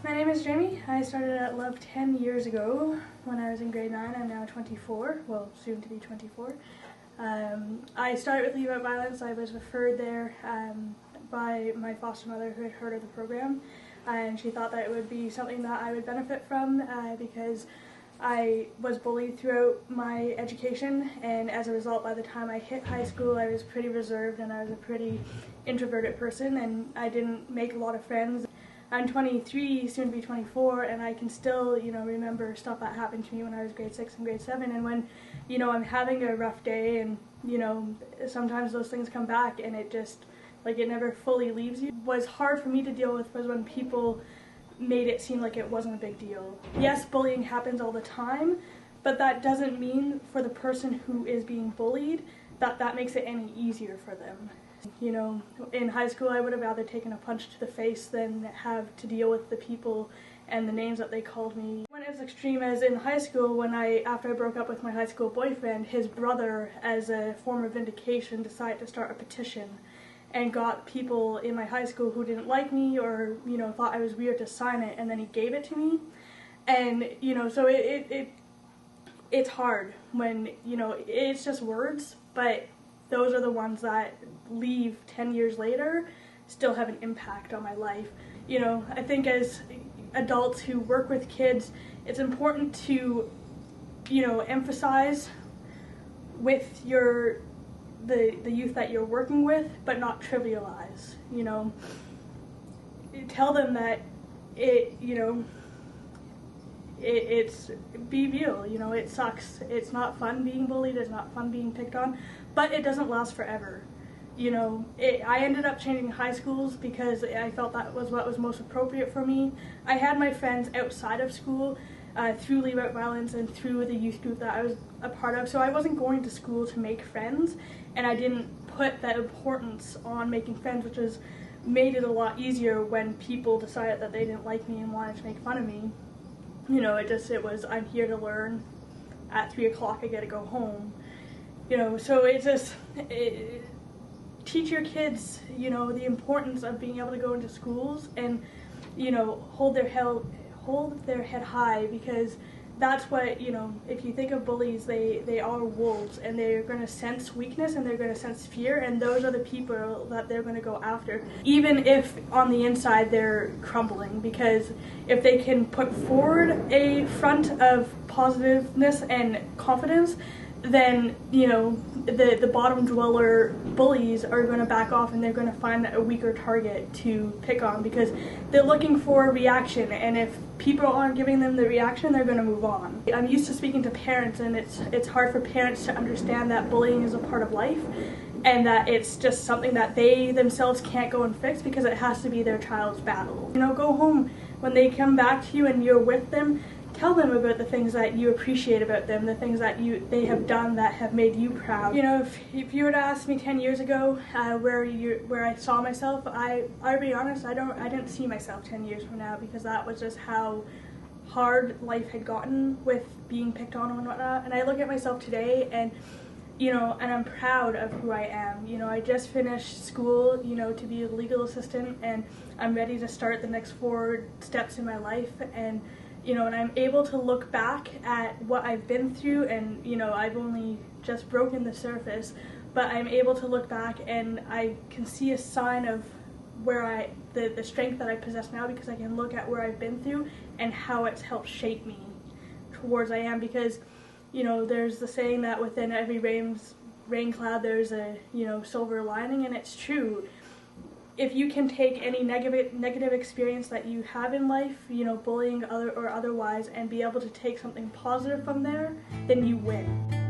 My name is Jamie. I started at Love 10 years ago when I was in grade 9. I'm now 24, well, soon to be 24. I started with Leave Out Violence. I was referred there by my foster mother who had heard of the program, and she thought that it would be something that I would benefit from because I was bullied throughout my education, and as a result, by the time I hit high school, I was pretty reserved and I was a pretty introverted person, and I didn't make a lot of friends. I'm 23, soon to be 24, and I can still, remember stuff that happened to me when I was grade 6 and grade 7, and when, I'm having a rough day, and, sometimes those things come back, and it just, it never fully leaves you. What was hard for me to deal with was when people made it seem like it wasn't a big deal. Yes, bullying happens all the time, but that doesn't mean for the person who is being bullied that makes it any easier for them. In high school I would have rather taken a punch to the face than have to deal with the people and the names that they called me. It went as extreme as in high school when after I broke up with my high school boyfriend, his brother, as a form of vindication, decided to start a petition and got people in my high school who didn't like me or, thought I was weird to sign it, and then he gave it to me. And, so it's hard when, it's just words, but those are the ones that leave 10 years later, still have an impact on my life. I think as adults who work with kids, it's important to, emphasize with the youth that you're working with, but not trivialize. Tell them that it's be real, it sucks. It's not fun being bullied, it's not fun being picked on, but it doesn't last forever. I ended up changing high schools because I felt that was what was most appropriate for me. I had my friends outside of school through Leave Out Violence and through the youth group that I was a part of, so I wasn't going to school to make friends, and I didn't put that importance on making friends, which has made it a lot easier when people decided that they didn't like me and wanted to make fun of me. It was, I'm here to learn, at 3 o'clock I get to go home. So it's just, teach your kids, the importance of being able to go into schools and, hold their head high, because that's what, if you think of bullies, they are wolves, and they're going to sense weakness and they're going to sense fear, and those are the people that they're going to go after, even if on the inside they're crumbling, because if they can put forward a front of positiveness and confidence, then, the bottom dweller bullies are going to back off, and they're going to find a weaker target to pick on, because they're looking for a reaction, and if people aren't giving them the reaction, they're going to move on. I'm used to speaking to parents, and it's hard for parents to understand that bullying is a part of life, and that it's just something that they themselves can't go and fix because it has to be their child's battle. Go home when they come back to you and you're with them. Tell them about the things that you appreciate about them, the things that they have done that have made you proud. If you were to ask me 10 years ago where I saw myself, I'll be honest, I didn't see myself 10 years from now, because that was just how hard life had gotten with being picked on and whatnot. And I look at myself today, and and I'm proud of who I am. I just finished school, to be a legal assistant, and I'm ready to start the next 4 steps in my life, and and I'm able to look back at what I've been through, and I've only just broken the surface, but I'm able to look back and I can see a sign of where the strength that I possess now, because I can look at where I've been through and how it's helped shape me towards I am, because there's the saying that within every rain cloud there's a silver lining, and it's true. If you can take any negative experience that you have in life, bullying or otherwise, and be able to take something positive from there, then you win.